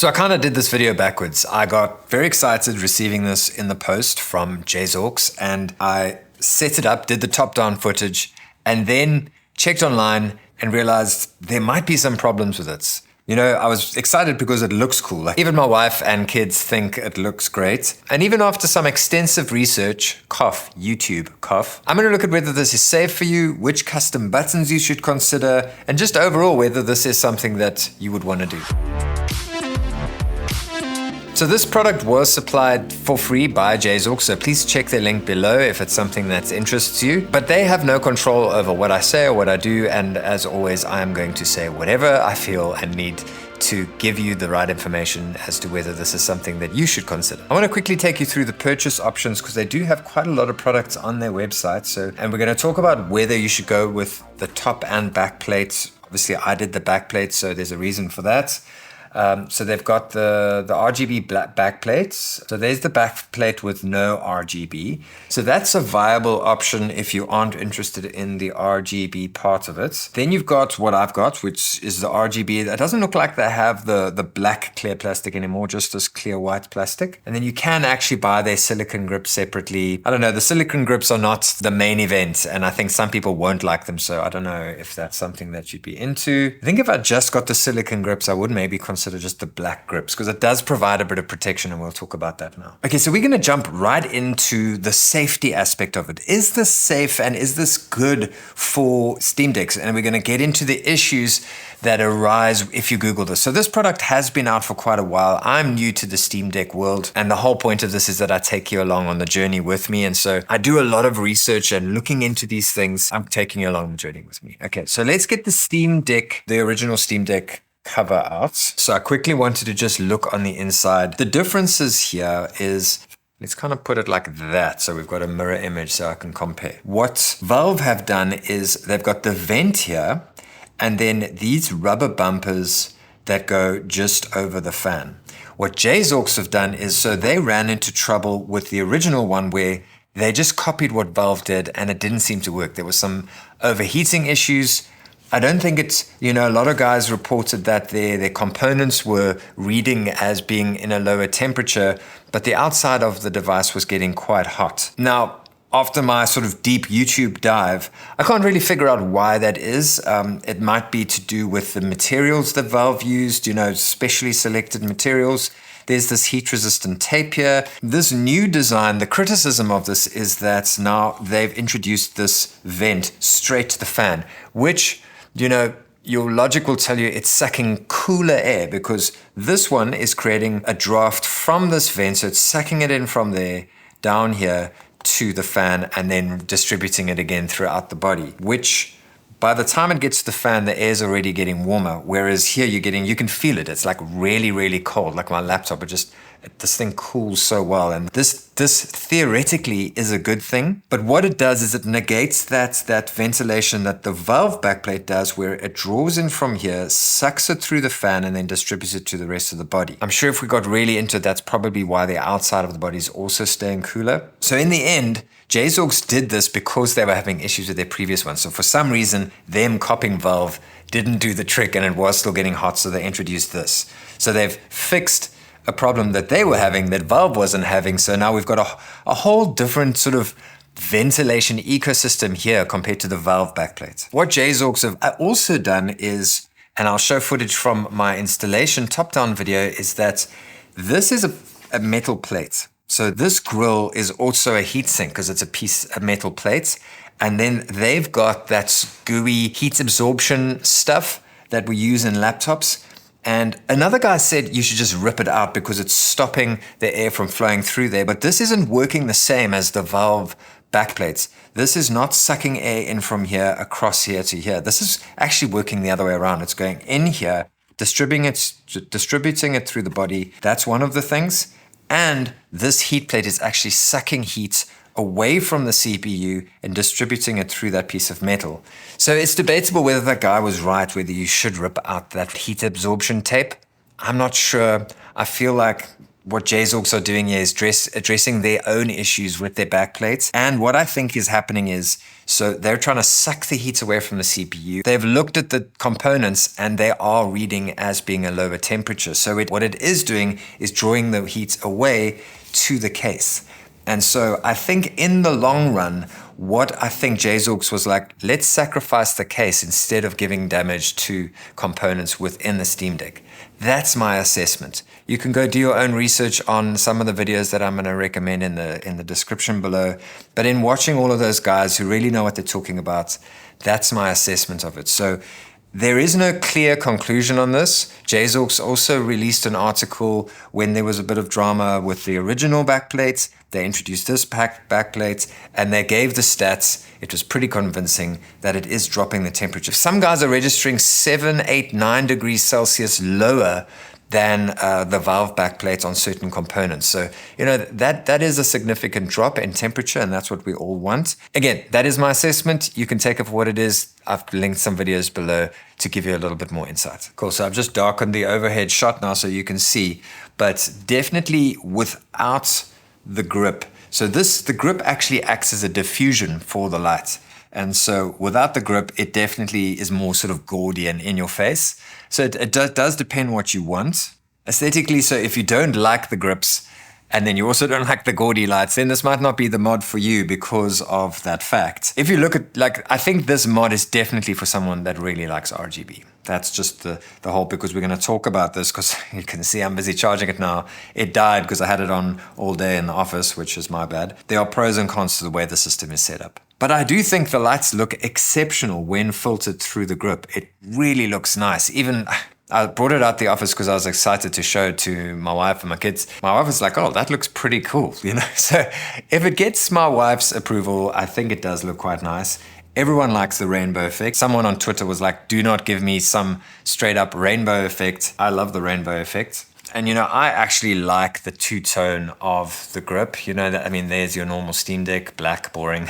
So I kind of did this video backwards. I got very excited receiving this in the post from JSAUX, and I set it up, did the top-down footage, and then checked online and realized there might be some problems with it. You know, I was excited because it looks cool. Like, even my wife and kids think it looks great. And even after some extensive research, YouTube, I'm going to look at whether this is safe for you, which custom buttons you should consider, and just overall whether this is something that you would want to do. So this product was supplied for free by JSAUX, so please check the link below if it's something that interests you. But they have no control over what I say or what I do, and as always, I am going to say whatever I feel and need to give you the right information as to whether this is something that you should consider. I want to quickly take you through the purchase options because they do have quite a lot of products on their website. And we're going to talk about whether you should go with the top and back plates. Obviously, I did the back plate, so there's a reason for that. So they've got the RGB back plates. So there's the back plate with no RGB. So that's a viable option if you aren't interested in the RGB part of it. Then you've got what I've got, which is the RGB. It doesn't look like they have the black clear plastic anymore, just this clear white plastic. And then you can actually buy their silicone grips separately. I don't know, the silicone grips are not the main event, and I think some people won't like them. So I don't know if that's something that you'd be into. I think if I just got the silicone grips, I would maybe consider just the black grips because it does provide a bit of protection, and we'll talk about that now. Okay, so we're going to jump right into the safety aspect of it. Is this safe and is this good for Steam Decks? And we're going to get into the issues that arise if you Google this. So this product has been out for quite a while. I'm new to the Steam Deck world, and the whole point of this is that I take you along on the journey with me. And so I do a lot of research and looking into these things. I'm taking you along the journey with me. Okay, so let's get the Steam Deck, the original Steam Deck cover out. So I quickly wanted to just look on the inside. The differences here is, let's kind of put it like that. So we've got a mirror image so I can compare. What Valve have done is they've got the vent here, and then these rubber bumpers that go just over the fan. What JSAUX have done is, so they ran into trouble with the original one where they just copied what Valve did and it didn't seem to work. There was some overheating issues. I don't think it's, a lot of guys reported that their components were reading as being in a lower temperature, but the outside of the device was getting quite hot. Now, after my sort of deep YouTube dive, I can't really figure out why that is. It might be to do with the materials that Valve used, specially selected materials. There's this heat-resistant tape here. This new design, the criticism of this is that now they've introduced this vent straight to the fan, which, your logic will tell you it's sucking cooler air because this one is creating a draft from this vent. So it's sucking it in from there down here to the fan and then distributing it again throughout the body, which by the time it gets to the fan, the air's already getting warmer. Whereas here you can feel it. It's like really, really cold. Like my laptop, this thing cools so well. And this theoretically is a good thing. But what it does is it negates that ventilation that the Valve backplate does, where it draws in from here, sucks it through the fan, and then distributes it to the rest of the body. I'm sure if we got really into it, that's probably why the outside of the body is also staying cooler. So in the end, JSAUX did this because they were having issues with their previous one. So for some reason, them copying Valve didn't do the trick and it was still getting hot, so they introduced this. So they've fixed a problem that they were having that Valve wasn't having. So now we've got a whole different sort of ventilation ecosystem here compared to the Valve backplate. What JSAUX have also done is, and I'll show footage from my installation top-down video, is that this is a metal plate. So this grill is also a heat sink because it's a piece of metal plate. And then they've got that gooey heat absorption stuff that we use in laptops. And another guy said you should just rip it out because it's stopping the air from flowing through there. But this isn't working the same as the Valve backplates. This is not sucking air in from here across here to here. This is actually working the other way around. It's going in here, distributing it through the body. That's one of the things. And this heat plate is actually sucking heat away from the CPU and distributing it through that piece of metal. So it's debatable whether that guy was right, whether you should rip out that heat absorption tape. I'm not sure. I feel like what JSAUX are doing here is addressing their own issues with their backplates. And what I think is happening is, so they're trying to suck the heat away from the CPU. They've looked at the components and they are reading as being a lower temperature. So what it is doing is drawing the heat away to the case. And so I think in the long run, what I think JSAUX was like, let's sacrifice the case instead of giving damage to components within the Steam Deck. That's my assessment. You can go do your own research on some of the videos that I'm going to recommend in the description below. But in watching all of those guys who really know what they're talking about, that's my assessment of it. So there is no clear conclusion on this. JSAUX also released an article when there was a bit of drama with the original backplates. They introduced this backplate and they gave the stats. It was pretty convincing that it is dropping the temperature. Some guys are registering 7, 8, 9 degrees Celsius lower than the valve backplate on certain components. So, that is a significant drop in temperature, and that's what we all want. Again, that is my assessment. You can take it for what it is. I've linked some videos below to give you a little bit more insight. Cool, so I've just darkened the overhead shot now so you can see, but definitely without the grip. So the grip actually acts as a diffusion for the light. And so without the grip, it definitely is more sort of gaudy and in your face. So it does depend what you want aesthetically. So if you don't like the grips and then you also don't like the gaudy lights, then this might not be the mod for you because of that fact. If you look at, I think this mod is definitely for someone that really likes RGB. That's just the whole, because we're going to talk about this because you can see I'm busy charging it now. It died because I had it on all day in the office, which is my bad. There are pros and cons to the way the system is set up. But I do think the lights look exceptional when filtered through the grip. It really looks nice. Even I brought it out the office because I was excited to show it to my wife and my kids. My wife was like, oh, that looks pretty cool, So if it gets my wife's approval, I think it does look quite nice. Everyone likes the rainbow effect. Someone on Twitter was like, do not give me some straight up rainbow effect. I love the rainbow effect. And, I actually like the two-tone of the grip. There's your normal Steam Deck, black, boring.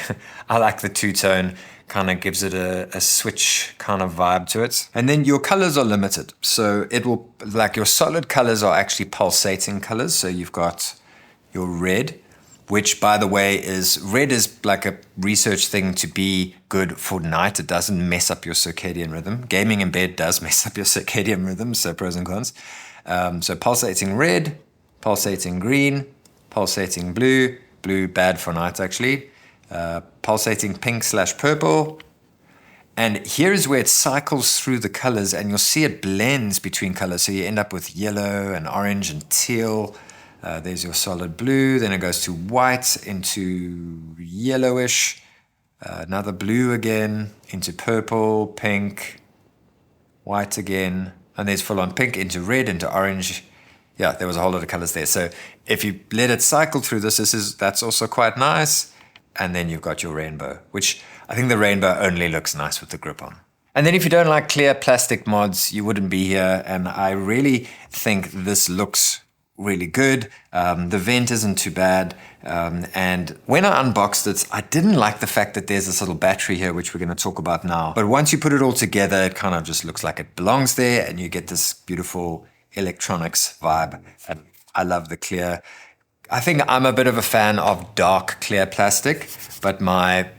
I like the two-tone, kind of gives it a switch kind of vibe to it. And then your colors are limited. So it will, your solid colors are actually pulsating colors. So you've got your red, which, by the way, red is like a research thing to be good for night. It doesn't mess up your circadian rhythm. Gaming in bed does mess up your circadian rhythm, so pros and cons. So pulsating red, pulsating green, pulsating blue, blue bad for night actually, pulsating pink/purple. And here is where it cycles through the colors and you'll see it blends between colors. So you end up with yellow and orange and teal. There's your solid blue, then it goes to white, into yellowish, another blue again, into purple, pink, white again, and there's full on pink, into red, into orange. Yeah, there was a whole lot of colors there. So if you let it cycle through that's also quite nice. And then you've got your rainbow, which I think the rainbow only looks nice with the grip on. And then if you don't like clear plastic mods, you wouldn't be here. And I really think this looks really good. The vent isn't too bad. And when I unboxed it, I didn't like the fact that there's this little battery here, which we're going to talk about now. But once you put it all together, it kind of just looks like it belongs there and you get this beautiful electronics vibe. And I love the clear. I think I'm a bit of a fan of dark clear plastic, but my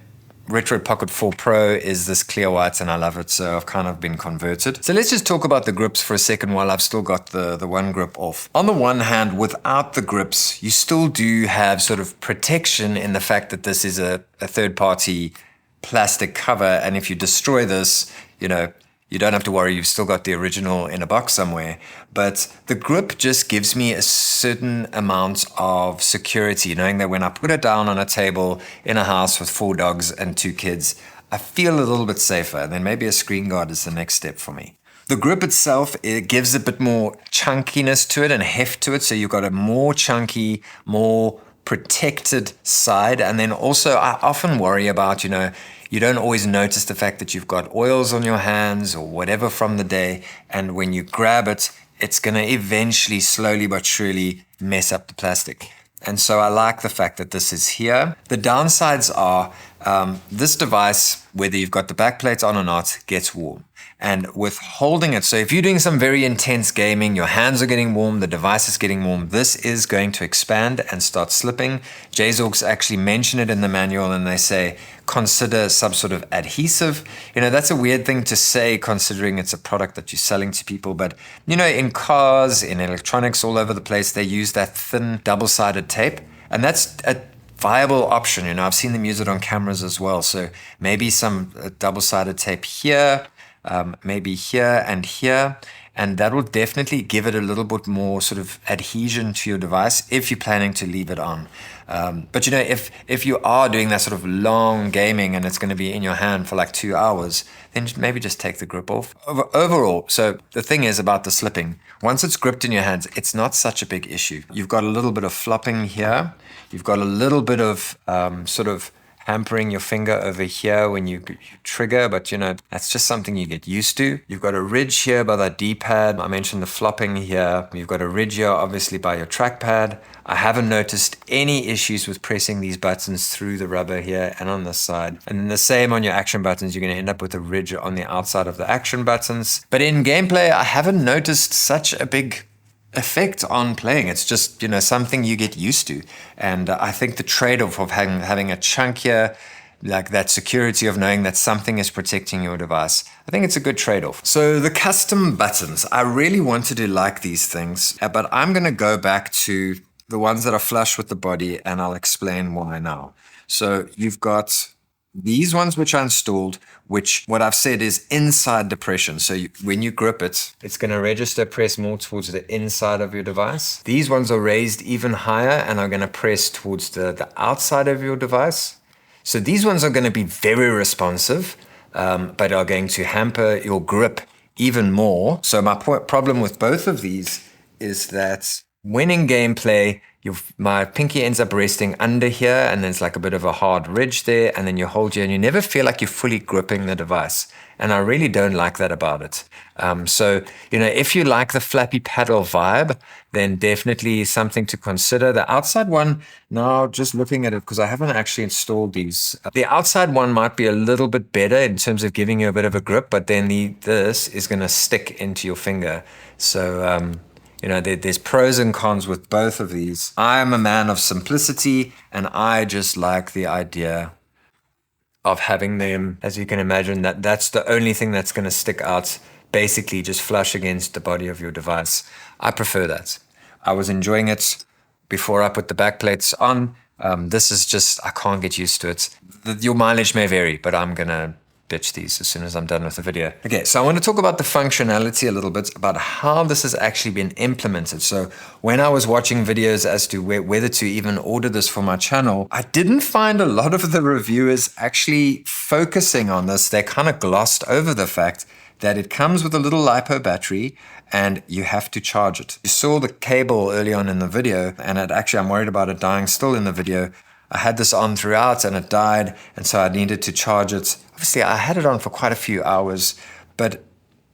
Retro Pocket 4 Pro is this clear white and I love it, so I've kind of been converted. So let's just talk about the grips for a second while I've still got the one grip off. On the one hand, without the grips, you still do have sort of protection in the fact that this is a third-party plastic cover, and if you destroy this, you don't have to worry, you've still got the original in a box somewhere. But the grip just gives me a certain amount of security, knowing that when I put it down on a table in a house with 4 dogs and 2 kids, I feel a little bit safer. And then maybe a screen guard is the next step for me. The grip itself, it gives a bit more chunkiness to it and heft to it. So you've got a more chunky, more protected side. And then also I often worry about, you don't always notice the fact that you've got oils on your hands or whatever from the day. And when you grab it, it's going to eventually, slowly but surely, mess up the plastic. And so I like the fact that this is here. The downsides are this device, whether you've got the backplate on or not, gets warm. And with holding it, so if you're doing some very intense gaming, your hands are getting warm, the device is getting warm, this is going to expand and start slipping. JSAUX actually mention it in the manual, and they say, consider some sort of adhesive. That's a weird thing to say considering it's a product that you're selling to people. But, in cars, in electronics all over the place, they use that thin double-sided tape. And that's a viable option. I've seen them use it on cameras as well. So maybe some double-sided tape here, maybe here and here, and that will definitely give it a little bit more sort of adhesion to your device if you're planning to leave it on. But if you are doing that sort of long gaming and it's going to be in your hand for like 2 hours, then maybe just take the grip off. Overall, so the thing is about the slipping, once it's gripped in your hands, it's not such a big issue. You've got a little bit of flopping here. You've got a little bit of sort of hampering your finger over here when you trigger, but that's just something you get used to. You've got a ridge here by that D-pad. I mentioned the flopping here. You've got a ridge here, obviously, by your trackpad. I haven't noticed any issues with pressing these buttons through the rubber here and on this side. And then the same on your action buttons. You're going to end up with a ridge on the outside of the action buttons. But in gameplay, I haven't noticed such a big effect on playing. It's just, something you get used to. And I think the trade-off of having a chunk here, like that security of knowing that something is protecting your device, I think it's a good trade-off. So the custom buttons, I really wanted to like these things, but I'm going to go back to the ones that are flush with the body, and I'll explain why now. So you've got these ones which are installed, which what I've said is inside depression. So when you grip it, it's going to register press more towards the inside of your device. These ones are raised even higher and are going to press towards the outside of your device. So these ones are going to be very responsive, but are going to hamper your grip even more. So my problem with both of these is that when in gameplay, my pinky ends up resting under here, and there's like a bit of a hard ridge there, and then you hold here, and you never feel like you're fully gripping the device. And I really don't like that about it. So, if you like the flappy paddle vibe, then definitely something to consider. The outside one, now just looking at it, because I haven't actually installed these, the outside one might be a little bit better in terms of giving you a bit of a grip, but then this is going to stick into your finger. So, there's pros and cons with both of these. I am a man of simplicity, and I just like the idea of having them, as you can imagine, that's the only thing that's going to stick out, basically just flush against the body of your device. I prefer that. I was enjoying it before I put the backplates on. This is just, I can't get used to it. Your mileage may vary, but I'm going to ditch these as soon as I'm done with the video. Okay, so I want to talk about the functionality a little bit, about how this has actually been implemented. So when I was watching videos as to whether to even order this for my channel, I didn't find a lot of the reviewers actually focusing on this. They kind of glossed over the fact that it comes with a little LiPo battery and you have to charge it. You saw the cable early on in the video, and I'm worried about it dying still in the video. I had this on throughout and it died, and so I needed to charge it. Obviously, I had it on for quite a few hours, but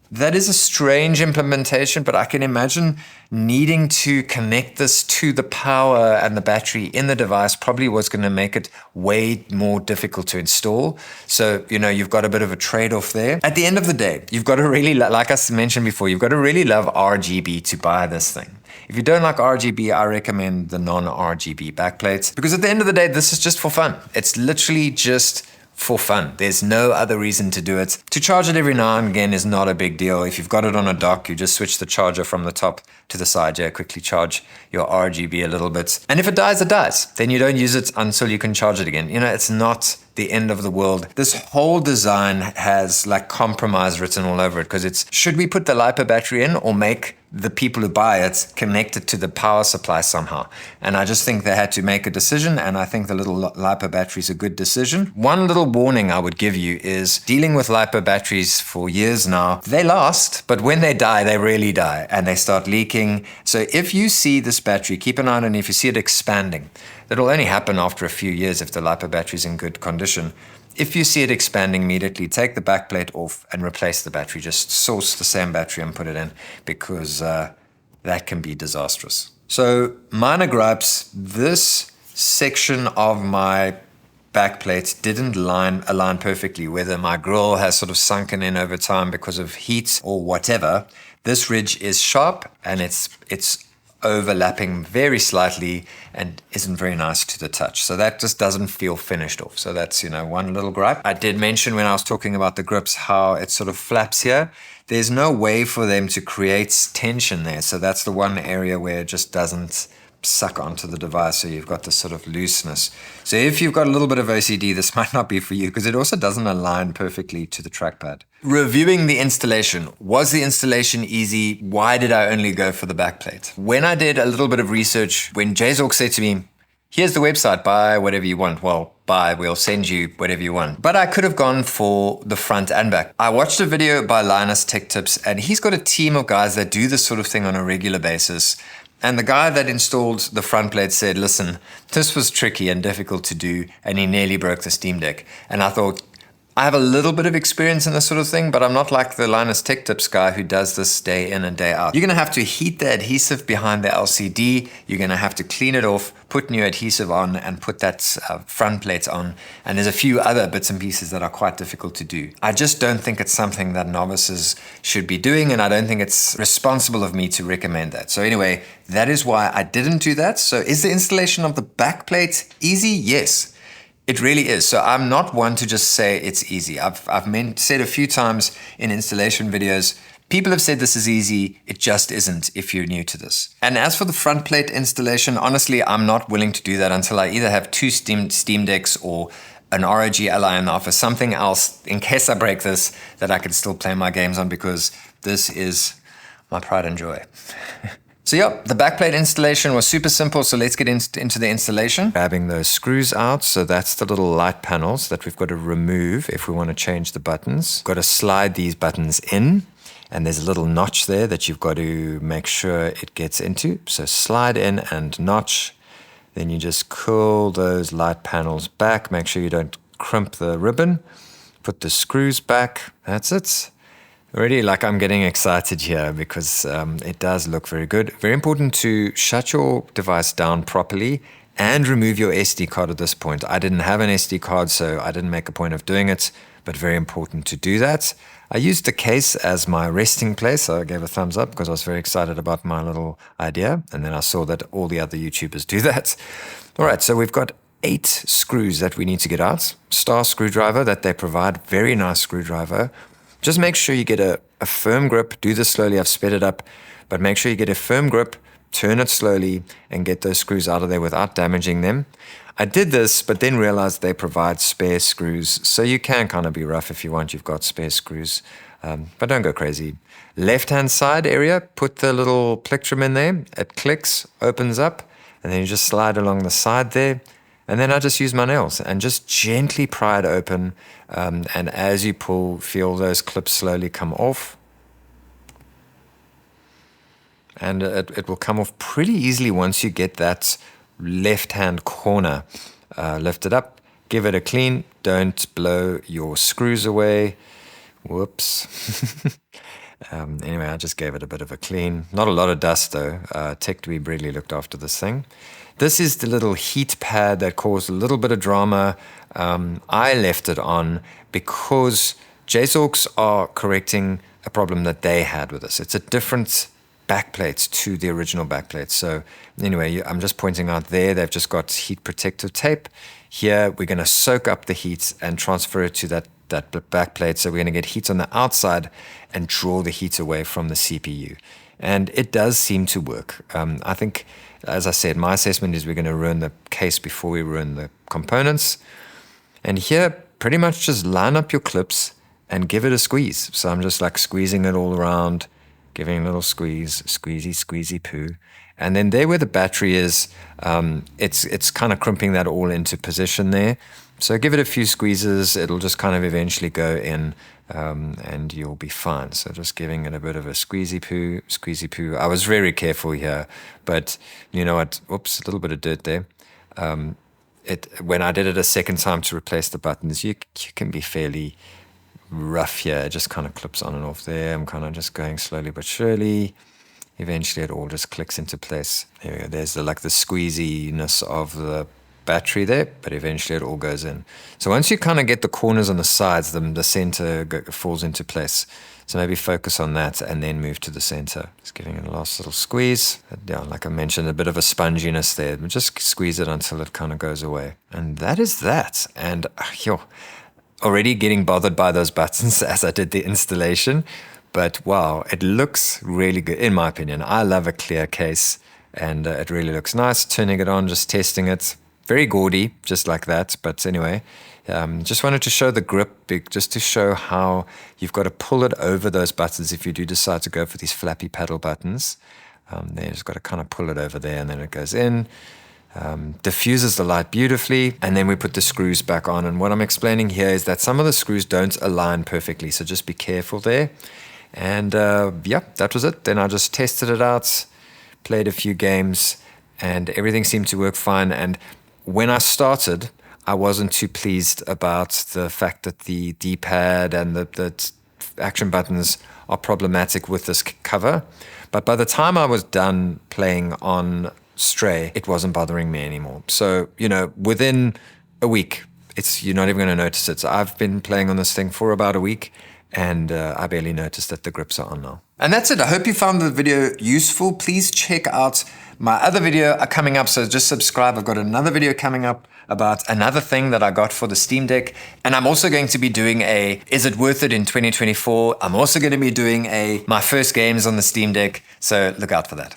that is a strange implementation, but I can imagine needing to connect this to the power and the battery in the device probably was going to make it way more difficult to install. So, you've got a bit of a trade-off there. At the end of the day, you've got to really, like I mentioned before, you've got to really love RGB to buy this thing. If you don't like RGB, I recommend the non-RGB backplates, because at the end of the day, this is just for fun. It's literally just for fun. There's no other reason to do it. To charge it every now and again is not a big deal. If you've got it on a dock, you just switch the charger from the top to the side. Yeah, quickly charge your RGB a little bit. And if it dies, it dies. Then you don't use it until you can charge it again. It's not the end of the world. This whole design has like compromise written all over it, because it's, should we put the LiPo battery in or make the people who buy it connect it to the power supply somehow? And I just think they had to make a decision, and I think the little LiPo battery is a good decision. One little warning I would give you is dealing with LiPo batteries for years now. They last, but when they die, they really die and they start leaking. So if you see this battery, keep an eye on it, and if you see it expanding, that'll only happen after a few years if the LiPo battery is in good condition. If you see it expanding immediately, take the backplate off and replace the battery. Just source the same battery and put it in, because that can be disastrous. So minor gripes, this section of my backplate didn't align perfectly, whether my grill has sort of sunken in over time because of heat or whatever. This ridge is sharp and it's overlapping very slightly and isn't very nice to the touch. So that just doesn't feel finished off. So that's, one little gripe. I did mention when I was talking about the grips how it sort of flaps here. There's no way for them to create tension there. So that's the one area where it just doesn't suck onto the device, so you've got this sort of looseness. So if you've got a little bit of OCD, this might not be for you because it also doesn't align perfectly to the trackpad. Reviewing the installation. Was the installation easy? Why did I only go for the backplate? When I did a little bit of research, when JSAUX said to me, here's the website, buy whatever you want. Well, we'll send you whatever you want. But I could have gone for the front and back. I watched a video by Linus Tech Tips, and he's got a team of guys that do this sort of thing on a regular basis. And the guy that installed the front plate said, listen, this was tricky and difficult to do, and he nearly broke the Steam Deck. And I thought, I have a little bit of experience in this sort of thing, but I'm not like the Linus Tech Tips guy who does this day in and day out. You're going to have to heat the adhesive behind the LCD. You're going to have to clean it off, put new adhesive on, and put that front plate on. And there's a few other bits and pieces that are quite difficult to do. I just don't think it's something that novices should be doing, and I don't think it's responsible of me to recommend that. So anyway, that is why I didn't do that. So is the installation of the backplate easy? Yes. It really is. So I'm not one to just say it's easy. I've said a few times in installation videos, people have said this is easy. It just isn't if you're new to this. And as for the front plate installation, honestly, I'm not willing to do that until I either have two Steam Decks or an ROG Ally in the office, something else in case I break this that I can still play my games on, because this is my pride and joy. So yeah, the backplate installation was super simple. So let's get into the installation. Grabbing those screws out. So that's the little light panels that we've got to remove if we want to change the buttons. Got to slide these buttons in, and there's a little notch there that you've got to make sure it gets into. So slide in and notch. Then you just curl those light panels back. Make sure you don't crimp the ribbon. Put the screws back. That's it. Already, I'm getting excited here because it does look very good. Very important to shut your device down properly and remove your SD card at this point. I didn't have an SD card, so I didn't make a point of doing it, but very important to do that. I used the case as my resting place, so I gave a thumbs up because I was very excited about my little idea, and then I saw that all the other YouTubers do that. All right, so we've got 8 screws that we need to get out. Star screwdriver that they provide, very nice screwdriver. Just make sure you get a firm grip. Do this slowly. I've sped it up. But make sure you get a firm grip, turn it slowly, and get those screws out of there without damaging them. I did this, but then realized they provide spare screws. So you can kind of be rough if you want. You've got spare screws. But don't go crazy. Left-hand side area, put the little plectrum in there. It clicks, opens up, and then you just slide along the side there. And then I just use my nails and just gently pry it open. And as you pull, feel those clips slowly come off. And it will come off pretty easily once you get that left-hand corner lifted up. Give it a clean. Don't blow your screws away. Whoops. Anyway, I just gave it a bit of a clean. Not a lot of dust, though. TechDweeb really looked after this thing. This is the little heat pad that caused a little bit of drama. I left it on because JSAUX are correcting a problem that they had with this. It's a different backplate to the original backplate. So anyway, I'm just pointing out there, they've just got heat protective tape. Here, we're going to soak up the heat and transfer it to that backplate. So we're going to get heat on the outside and draw the heat away from the CPU. And it does seem to work. I think, as I said, my assessment is we're going to ruin the case before we ruin the components. And here, pretty much just line up your clips and give it a squeeze. So I'm just squeezing it all around, giving a little squeeze, squeezy poo. And then there where the battery is, it's kind of crimping that all into position there. So give it a few squeezes, it'll just kind of eventually go in, and you'll be fine. So just giving it a bit of a squeezy poo. I was very careful here, but you know what? Oops, a little bit of dirt there. When I did it a second time to replace the buttons, you can be fairly rough here. It just kind of clips on and off there. I'm kind of just going slowly but surely. Eventually it all just clicks into place. There we go. There's the squeeziness of the battery there, but eventually it all goes in. So once you kind of get the corners on the sides, the center falls into place. So maybe focus on that and then move to the center. Just giving it a last little squeeze. Yeah, like I mentioned, a bit of a sponginess there. Just squeeze it until it kind of goes away. And that is that. And already getting bothered by those buttons as I did the installation. But wow, it looks really good, in my opinion. I love a clear case, and it really looks nice. Turning it on, just testing it. Very gaudy, just like that. But anyway, just wanted to show the grip, just to show how you've got to pull it over those buttons if you do decide to go for these flappy paddle buttons. There, you just got to kind of pull it over there, and then it goes in. Diffuses the light beautifully, and then we put the screws back on. And what I'm explaining here is that some of the screws don't align perfectly, so just be careful there. And yeah, that was it. Then I just tested it out, played a few games, and everything seemed to work fine. And when I started, I wasn't too pleased about the fact that the D-pad and the action buttons are problematic with this cover. But by the time I was done playing on Stray, it wasn't bothering me anymore. So, you know, within a week, you're not even going to notice it. So I've been playing on this thing for about a week, and I barely noticed that the grips are on now. And that's it. I hope you found the video useful. Please check out my other video coming up, so just subscribe. I've got another video coming up about another thing that I got for the Steam Deck. And I'm also going to be doing is it worth it in 2024? I'm also going to be doing my first games on the Steam Deck, so look out for that.